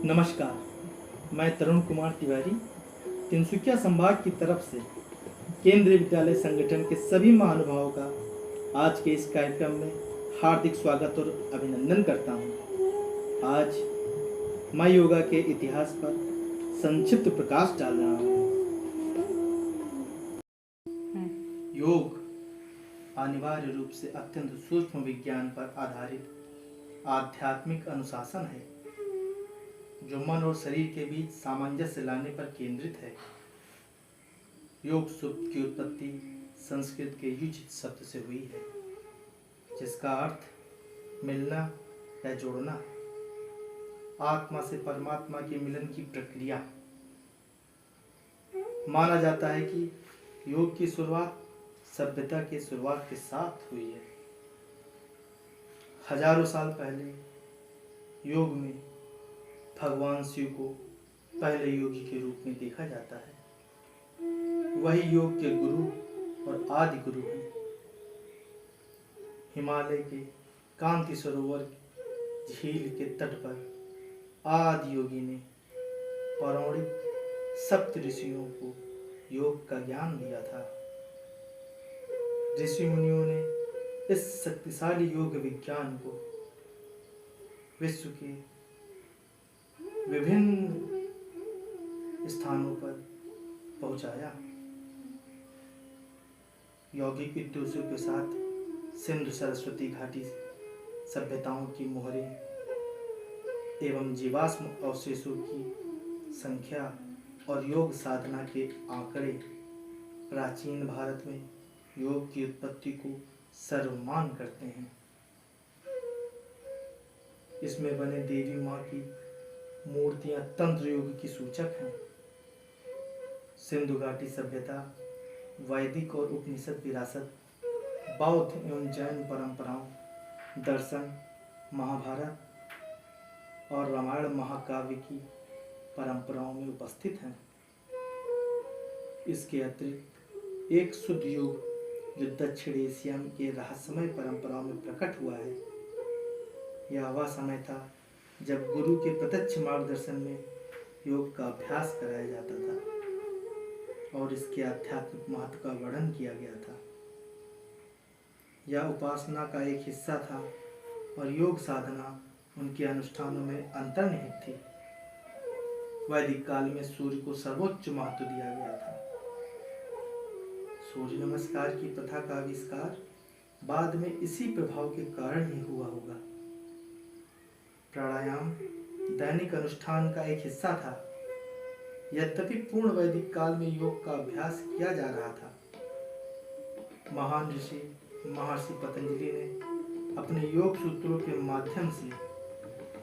नमस्कार, मैं तरुण कुमार तिवारी तिनसुकिया संभाग की तरफ से केंद्रीय विद्यालय संगठन के सभी महानुभावों का आज के इस कार्यक्रम में हार्दिक स्वागत और अभिनंदन करता हूँ। आज मैं योगा के इतिहास पर संक्षिप्त प्रकाश डाल रहा हूँ। योग अनिवार्य रूप से अत्यंत सूक्ष्म विज्ञान पर आधारित आध्यात्मिक अनुशासन है जो मन और शरीर के बीच सामंजस्य लाने पर केंद्रित है। योग शब्द की उत्पत्ति संस्कृत के युजित शब्द से हुई है, जिसका अर्थ मिलना या जोड़ना, आत्मा से परमात्मा के मिलन की प्रक्रिया। माना जाता है कि योग की शुरुआत सभ्यता की शुरुआत के साथ हुई है। हजारों साल पहले योग में भगवान शिव को पहले योगी के रूप में देखा जाता है। वही योग के गुरु और आदि गुरु हैं। हिमालय के कांति सरोवर झील के तट पर आदि योगी ने पौराणिक सप्त ऋषियों को योग का ज्ञान दिया था। ऋषि मुनियों ने इस शक्तिशाली योग विज्ञान को विश्व के विभिन्न स्थानों पर पहुंचाया। यौगिक विद्वानों के साथ सिंधु सरस्वती घाटी सभ्यताओं की मोहरें एवं जीवाश्म अवशेषों की संख्या और योग साधना के आंकड़े प्राचीन भारत में योग की उत्पत्ति को सर्वमान्य करते हैं। इसमें बने देवी माँ की मूर्तियां तंत्र योग की सूचक हैं। सिंधु घाटी सभ्यता वैदिक और उपनिषद विरासत, बौद्ध एवं जैन परंपराओं, दर्शन, महाभारत और रामायण महाकाव्य की परंपराओं में उपस्थित हैं। इसके अतिरिक्त एक शुद्ध योग जो दक्षिण एशिया के रहस्यमय परंपराओं में प्रकट हुआ है, यह वह समय था जब गुरु के प्रत्यक्ष मार्गदर्शन में योग का अभ्यास कराया जाता था और इसके आध्यात्मिक महत्व का वर्णन किया गया था। यह उपासना का एक हिस्सा था और योग साधना उनके अनुष्ठानों में अंतर्निहित थी। वैदिक काल में सूर्य को सर्वोच्च महत्व दिया गया था। सूर्य नमस्कार की प्रथा का आविष्कार बाद में इसी प्रभाव के कारण ही हुआ होगा। प्राणायाम दैनिक अनुष्ठान का एक हिस्सा था। यद्यपि पूर्ण वैदिक काल में योग का अभ्यास किया जा रहा था। महान ऋषि महर्षि पतंजलि ने अपने योग सूत्रों के माध्यम से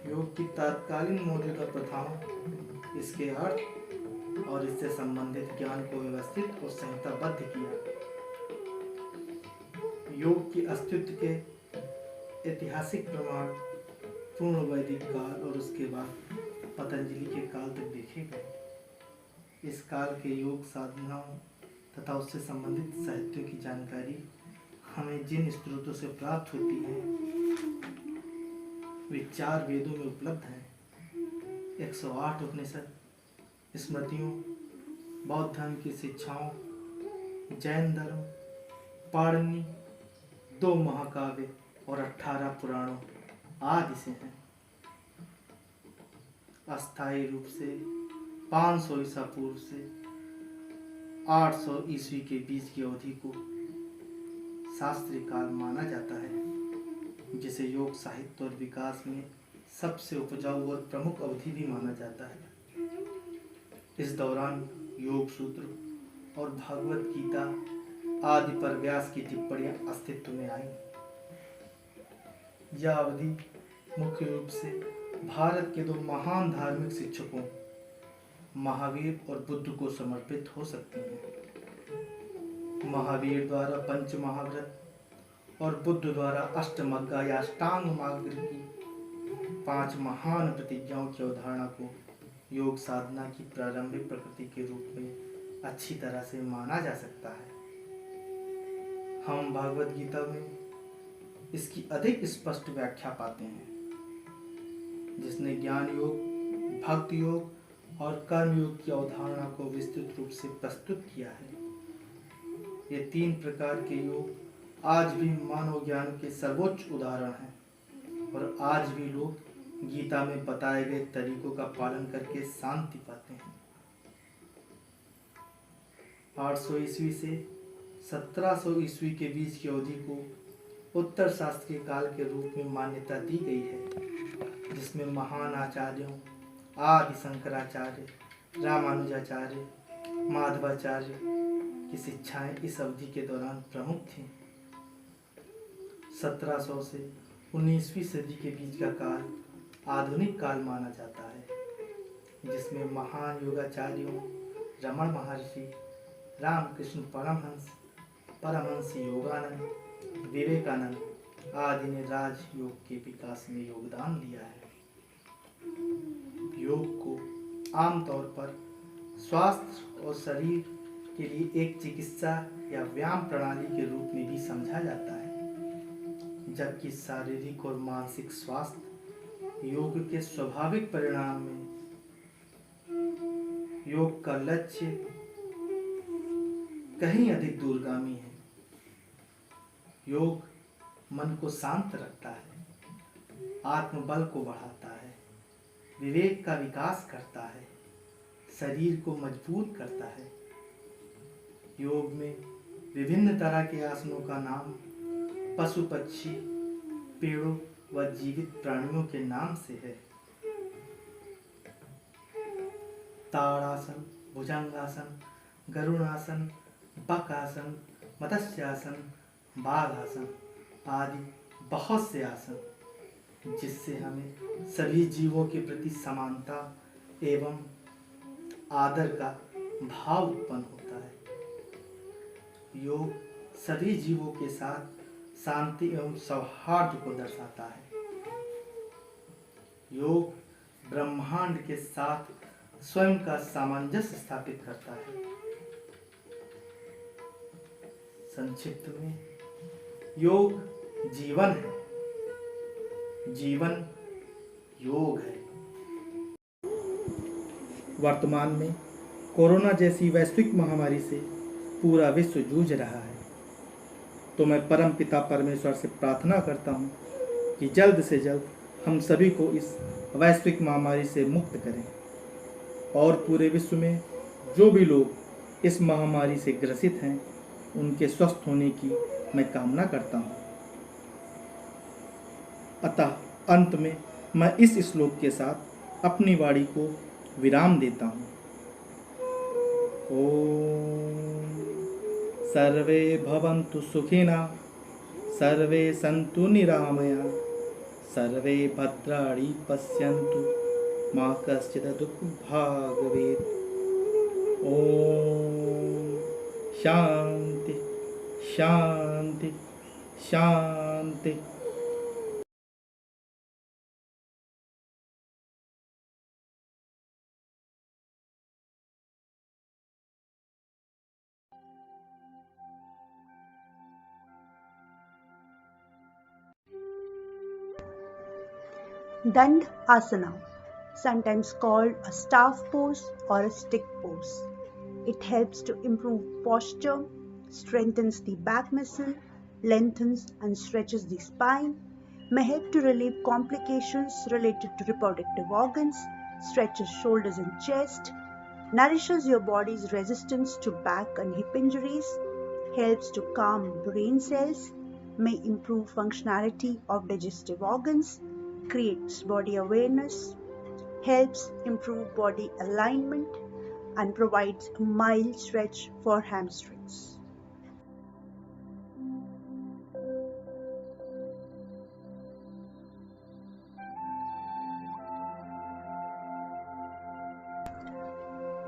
योग की तत्कालीन मौजूदा प्रथाओं, इसके अर्थ और इससे संबंधित ज्ञान को व्यवस्थित और संहिताबद्ध किया। योग की अस्तित्व के ऐतिहासिक प्रमाण पूर्ण वैदिक काल और उसके बाद पतंजलि के काल तक देखे गए। इस काल के योग साधनाओं तथा उससे संबंधित साहित्यों की जानकारी हमें जिन स्रोतों से प्राप्त होती है वे 4 वेदों में उपलब्ध हैं। 108 उपनिषद, स्मृतियों, बौद्ध धर्म की शिक्षाओं, जैन धर्म, पाणिनि, 2 महाकाव्य और 18 पुराणों आदि से हैं। अस्थायी रूप से 500 ईसा पूर्व से 800 ईस्वी के बीच की अवधि को शास्त्रीय काल माना जाता है, जिसे योग साहित्य और विकास में सबसे उपजाऊ और प्रमुख अवधि भी माना जाता है। इस दौरान योग सूत्र और भगवत गीता आदि पर व्यास की टिप्पणियां अस्तित्व में आई। यह अवधि मुख्य रूप से भारत के 2 महान धार्मिक शिक्षकों महावीर और बुद्ध को समर्पित हो सकती है। महावीर द्वारा पंच महाव्रत और बुद्ध द्वारा अष्टमग्गा या अष्टांग मार्ग की 5 महान प्रतिज्ञाओं की अवधारणा को योग साधना की प्रारंभिक प्रकृति के रूप में अच्छी तरह से माना जा सकता है। हम भागवत गीता में इसकी अधिक स्पष्ट व्याख्या पाते हैं, जिसने ज्ञान योग, भक्ति योग और कर्म योग की अवधारणा को विस्तृत रूप से प्रस्तुत किया है। ये 3 प्रकार के योग आज भी मानव ज्ञान के सर्वोच्च उदाहरण हैं और आज भी लोग गीता में बताए गए तरीकों का पालन करके शांति पाते हैं। 800 ईस्वी से 1700 ईस्वी के बीच की अवधि को उत्तर शास्त्रीय काल के रूप में मान्यता दी गई है, जिसमें महान आचार्यों आदि शंकराचार्य, रामानुजाचार्य, माधवाचार्य की शिक्षाएं इस अवधि के दौरान प्रमुख थीं। 1700 से 19वीं सदी के बीच का काल आधुनिक काल माना जाता है, जिसमें महान योगाचार्यों रमण महर्षि, रामकृष्ण परमहंस, परमहंस योगानंद, विवेकानंद आदि ने राजयोग के विकास में योगदान दिया है। योग को आमतौर पर स्वास्थ्य और शरीर के लिए एक चिकित्सा या व्यायाम प्रणाली के रूप में भी समझा जाता है, जबकि शारीरिक और मानसिक स्वास्थ्य योग के स्वाभाविक परिणाम में योग का लक्ष्य कहीं अधिक दूरगामी है। योग मन को शांत रखता है, आत्मबल को बढ़ाता है, विवेक का विकास करता है, शरीर को मजबूत करता है। योग में विभिन्न तरह के आसनों का नाम पशु पक्षी, पेड़ों व जीवित प्राणियों के नाम से है। ताड़ासन, भुजंगासन, गरुड़ासन, बकासन, मत्स्यासन, बाघासन आदि बहुत से आसन, जिससे हमें सभी जीवों के प्रति समानता एवं आदर का भाव उत्पन्न होता है। योग सभी जीवों के साथ शांति एवं सौहार्द को दर्शाता है। योग ब्रह्मांड के साथ स्वयं का सामंजस्य स्थापित करता है। संक्षिप्त में, योग जीवन है, जीवन योग है। वर्तमान में कोरोना जैसी वैश्विक महामारी से पूरा विश्व जूझ रहा है, तो मैं परम पिता परमेश्वर से प्रार्थना करता हूँ कि जल्द से जल्द हम सभी को इस वैश्विक महामारी से मुक्त करें और पूरे विश्व में जो भी लोग इस महामारी से ग्रसित हैं उनके स्वस्थ होने की मैं कामना करता हूँ। अतः अंत में मैं इस श्लोक के साथ अपनी वाणी को विराम देता हूँ। ओम सर्वे भवन्तु सुखिनः, सर्वे सन्तु निरामया, सर्वे भद्राणि पश्यन्तु मा कश्चित् दुःखभाग् भवेत्। ओम शांति शांति शांति। Dand Asana, sometimes called a staff pose or a stick pose. It helps to improve posture, strengthens the back muscle, lengthens and stretches the spine, may help to relieve complications related to reproductive organs, stretches shoulders and chest, nourishes your body's resistance to back and hip injuries, helps to calm brain cells, may improve functionality of digestive organs, creates body awareness, helps improve body alignment, and provides a mild stretch for hamstrings.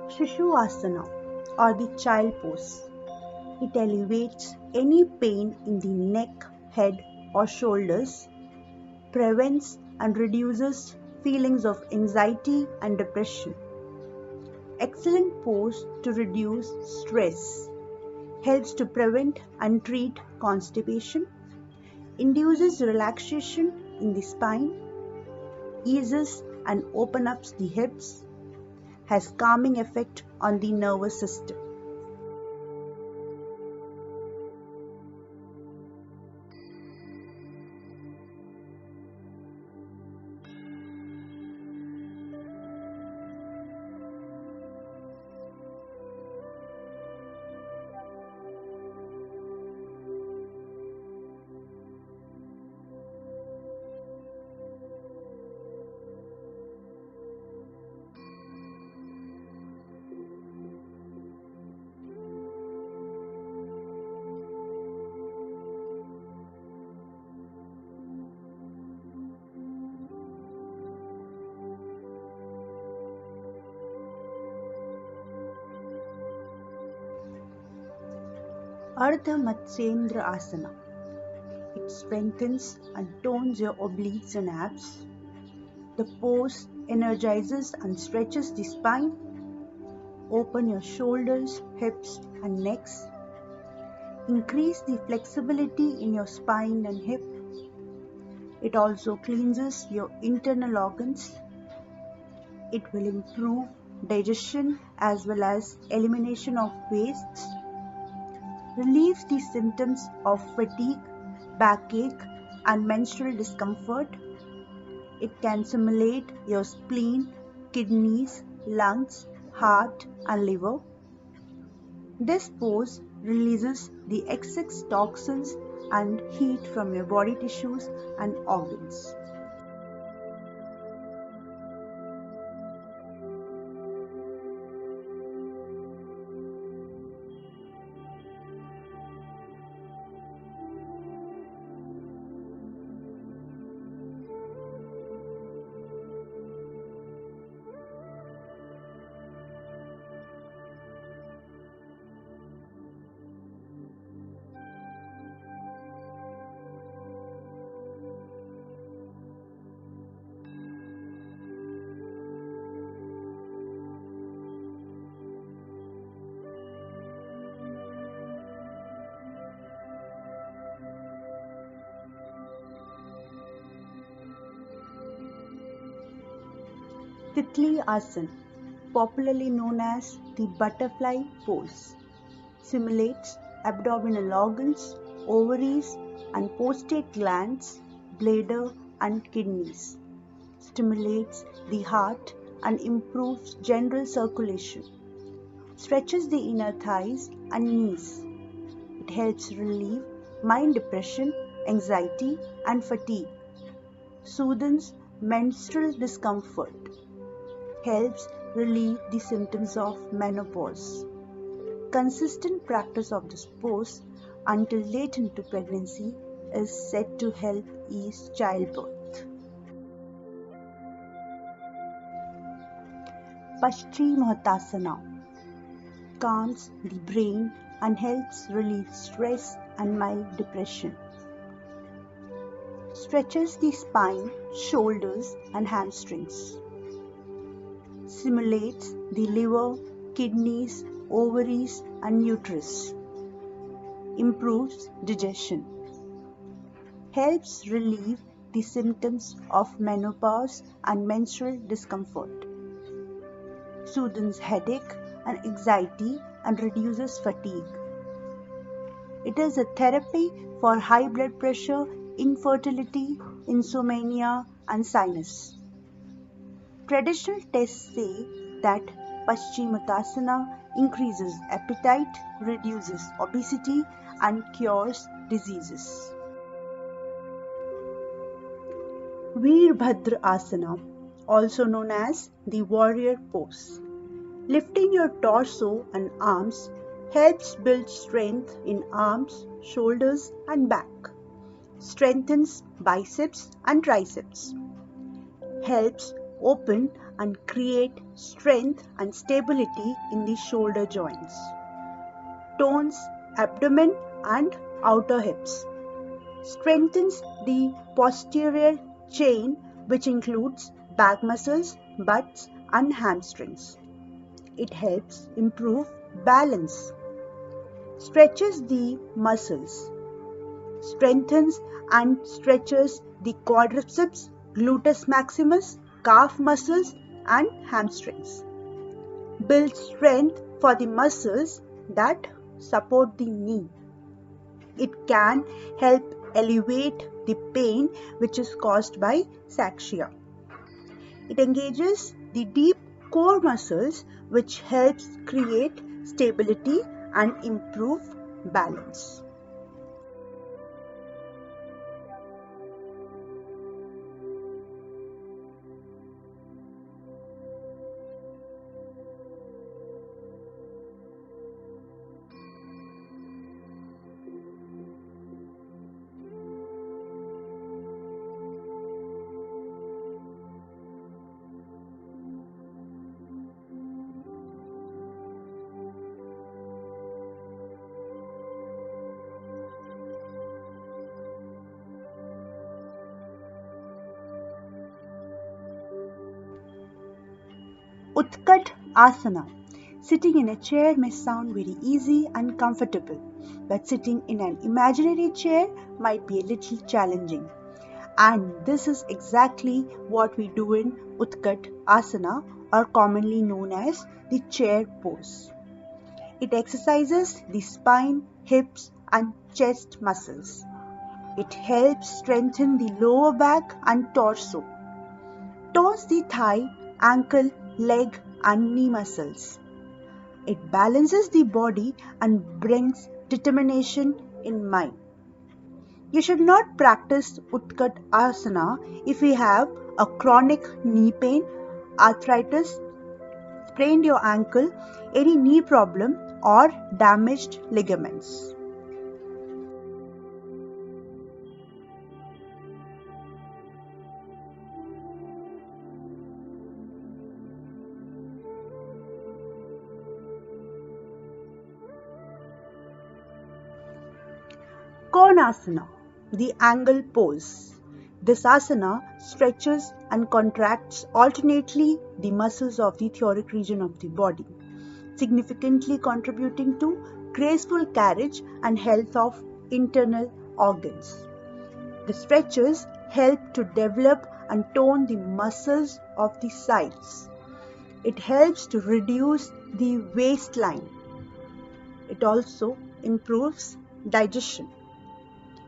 Shishu Asana or the child pose. It alleviates any pain in the neck, head or shoulders, prevents and reduces feelings of anxiety and depression. Excellent pose to reduce stress, helps to prevent and treat constipation, induces relaxation in the spine, eases and open up the hips, has calming effect on the nervous system. Ardha Matsyendra Asana. It strengthens and tones your obliques and abs. The pose energizes and stretches the spine. Open your shoulders, hips and necks. Increase the flexibility in your spine and hip. It also cleanses your internal organs. It will improve digestion as well as elimination of wastes. Relieves the symptoms of fatigue, backache and menstrual discomfort. It can stimulate your spleen, kidneys, lungs, heart and liver. This pose releases the excess toxins and heat from your body tissues and organs. Titli Asana, popularly known as the butterfly pose, simulates abdominal organs, ovaries and prostate glands, bladder and kidneys, stimulates the heart and improves general circulation, stretches the inner thighs and knees. It helps relieve mind depression, anxiety and fatigue, soothes menstrual discomfort, helps relieve the symptoms of menopause. Consistent practice of this pose until late into pregnancy is said to help ease childbirth. Paschimottanasana calms the brain and helps relieve stress and mild depression. Stretches the spine, shoulders and hamstrings. Simulates the liver, kidneys, ovaries and uterus. Improves digestion. Helps relieve the symptoms of menopause and menstrual discomfort. Soothes headache and anxiety and reduces fatigue. It is a therapy for high blood pressure, infertility, insomnia and sinus. Traditional tests say that Paschimottanasana increases appetite, reduces obesity and cures diseases. Veerbhadra Asana, also known as the warrior pose. Lifting your torso and arms helps build strength in arms, shoulders and back. Strengthens biceps and triceps. Helps open and create strength and stability in the shoulder joints. Tones abdomen and outer hips. Strengthens the posterior chain, which includes back muscles, butts and hamstrings. It helps improve balance. Stretches the muscles. Strengthens and stretches the quadriceps, gluteus maximus calf muscles and hamstrings. Build strength for the muscles that support the knee. It can help alleviate the pain which is caused by saxia. It engages the deep core muscles which helps create stability and improve balance. Utkat Asana. Sitting in a chair may sound very easy and comfortable, but sitting in an imaginary chair might be a little challenging. And this is exactly what we do in Utkat Asana, or commonly known as the chair pose. It exercises the spine, hips, and chest muscles. It helps strengthen the lower back and torso. Tones the thigh, ankle, leg, and knee muscles. It balances the body and brings determination in mind. You should not practice Utkat Asana if you have a chronic knee pain, arthritis, sprained your ankle, any knee problem, or damaged ligaments. Konasana, the angle pose. This asana stretches and contracts alternately the muscles of the thoracic region of the body, significantly contributing to graceful carriage and health of internal organs. The stretches help to develop and tone the muscles of the sides. It helps to reduce the waistline. It also improves digestion.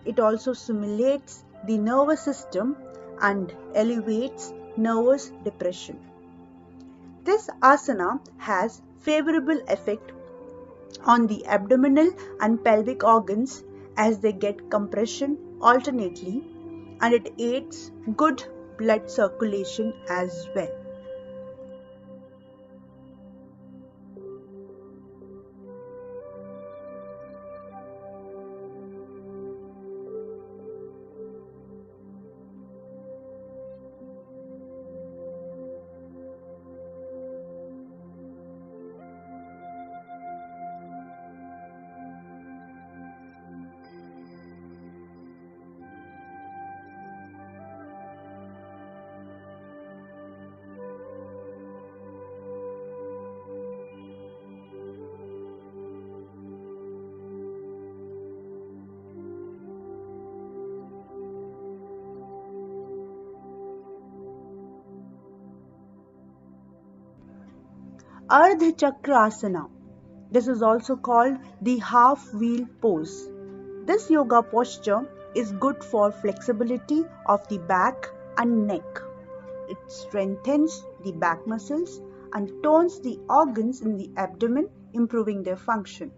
It also stimulates the nervous system and alleviates nervous depression. This asana has favorable effect on the abdominal and pelvic organs as they get compression alternately, and it aids good blood circulation as well. Ardha Chakrasana. This is also called the half wheel pose. This yoga posture is good for flexibility of the back and neck. It strengthens the back muscles and tones the organs in the abdomen, improving their function.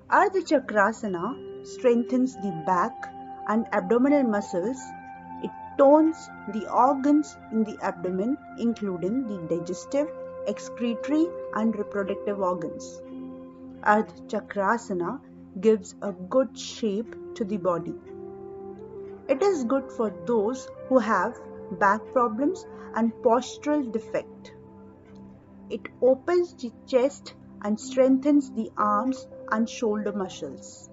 Ardha Chakrasana strengthens the back and abdominal muscles. It tones the organs in the abdomen, including the digestive, excretory, and reproductive organs. Ardha Chakrasana gives a good shape to the body. It is good for those who have back problems and postural defect. It opens the chest and strengthens the arms and shoulder muscles.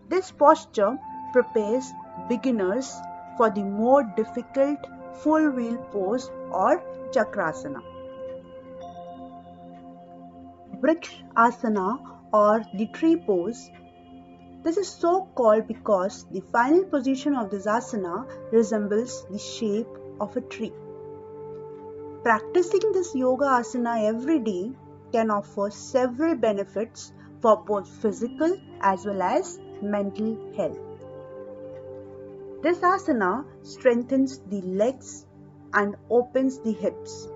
This posture prepares beginners for the more difficult full wheel pose or Chakrasana. Vriksha Asana or the tree pose. This is so called because the final position of this asana resembles the shape of a tree. Practicing this yoga asana every day can offer several benefits for both physical as well as mental health. This asana strengthens the legs and opens the hips.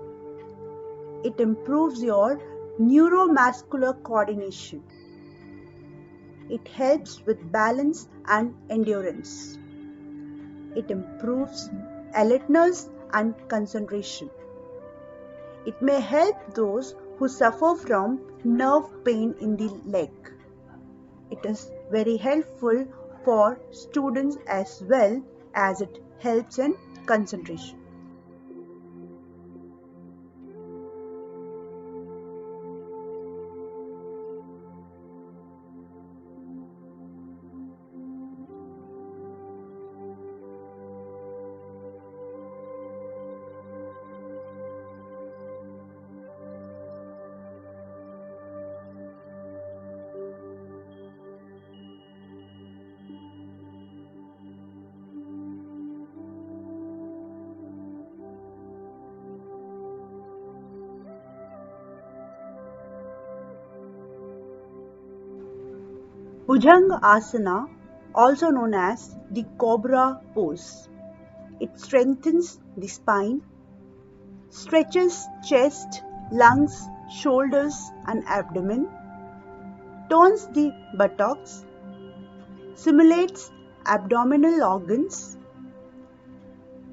It improves your neuromuscular coordination. It helps with balance and endurance. It improves alertness and concentration. It may help those who suffer from nerve pain in the leg. It is very helpful for students as well as it helps in concentration. Bhujanga Asana, also known as the Cobra pose. It strengthens the spine, stretches chest, lungs, shoulders and abdomen, tones the buttocks, simulates abdominal organs,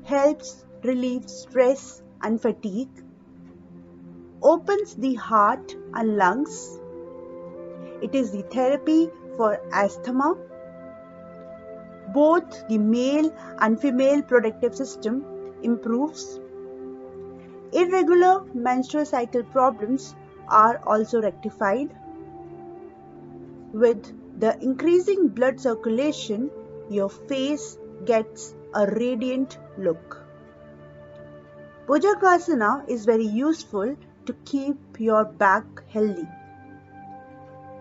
helps relieve stress and fatigue, opens the heart and lungs. It is the therapy for asthma. Both the male and female reproductive system improves. Irregular menstrual cycle problems are also rectified. With the increasing blood circulation, your face gets a radiant look. Bhujangasana is very useful to keep your back healthy.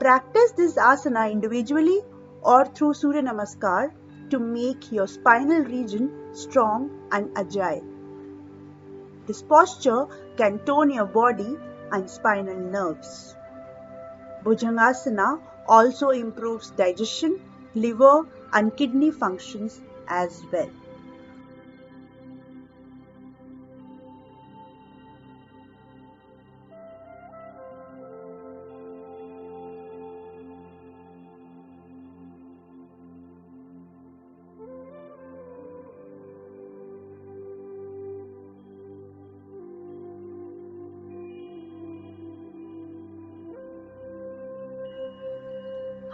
Practice this asana individually or through Surya Namaskar to make your spinal region strong and agile. This posture can tone your body and spinal nerves. Bhujangasana also improves digestion, liver and kidney functions as well.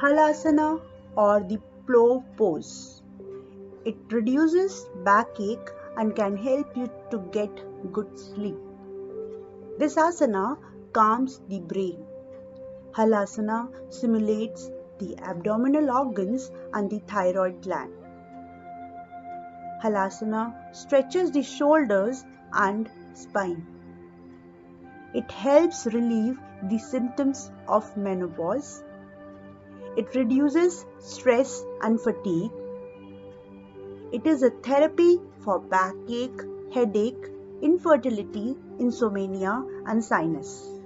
Halasana or the plow pose. It reduces backache and can help you to get good sleep. This asana calms the brain. Halasana simulates the abdominal organs and the thyroid gland. Halasana stretches the shoulders and spine. It helps relieve the symptoms of menopause. It reduces stress and fatigue. It is a therapy for backache, headache, infertility, insomnia, and sinus.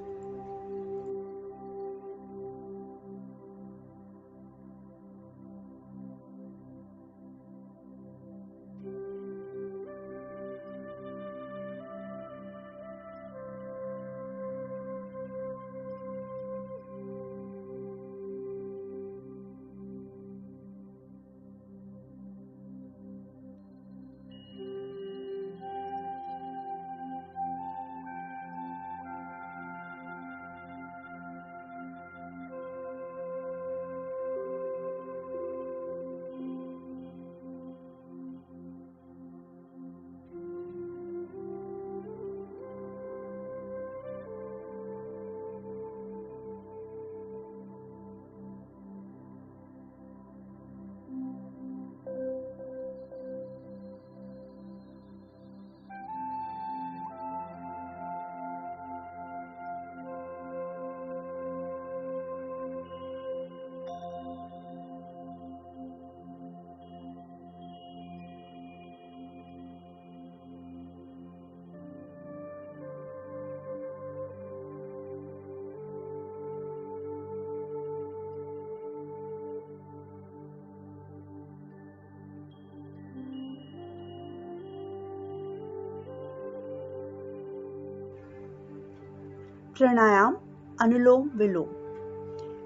Pranayam Anulom Vilom.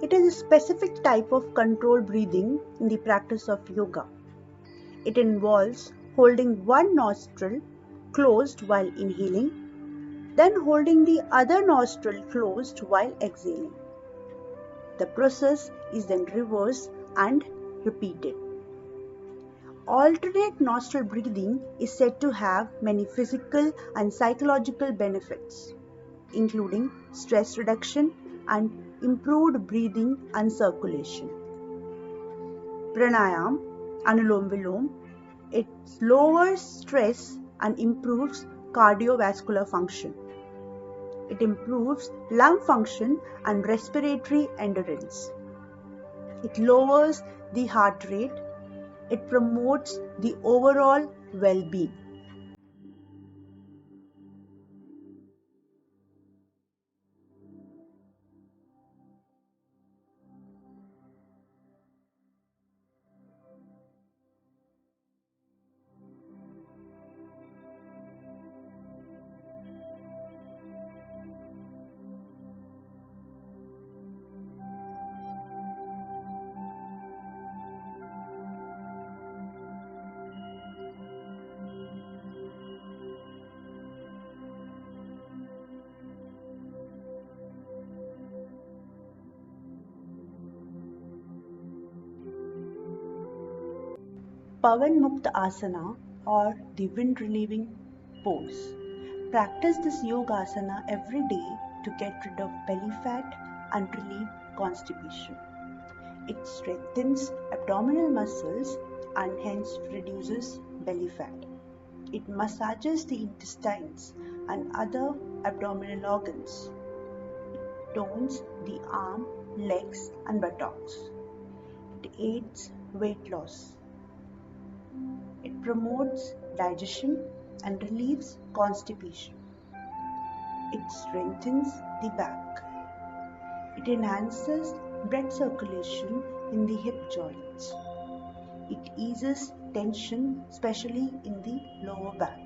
It is a specific type of controlled breathing in the practice of yoga. It involves holding one nostril closed while inhaling, then holding the other nostril closed while exhaling. The process is then reversed and repeated. Alternate nostril breathing is said to have many physical and psychological benefits, including stress reduction and improved breathing and circulation. Pranayam, Anulom Vilom, it lowers stress and improves cardiovascular function. It improves lung function and respiratory endurance. It lowers the heart rate. It promotes the overall well-being. Pavan Mukta Asana or the wind relieving pose. Practice this yoga asana every day to get rid of belly fat and relieve constipation. It strengthens abdominal muscles and hence reduces belly fat. It massages the intestines and other abdominal organs. It tones the arm, legs and buttocks. It aids weight loss. It promotes digestion and relieves constipation. It strengthens the back. It enhances blood circulation in the hip joints. It eases tension, especially in the lower back.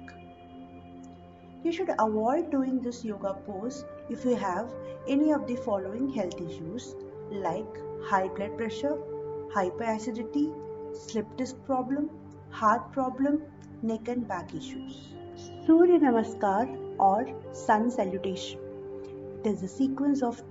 You should avoid doing this yoga pose if you have any of the following health issues like high blood pressure, hyperacidity, slip disc problem, heart problem, neck and back issues. Surya Namaskar or Sun Salutation. It is a sequence of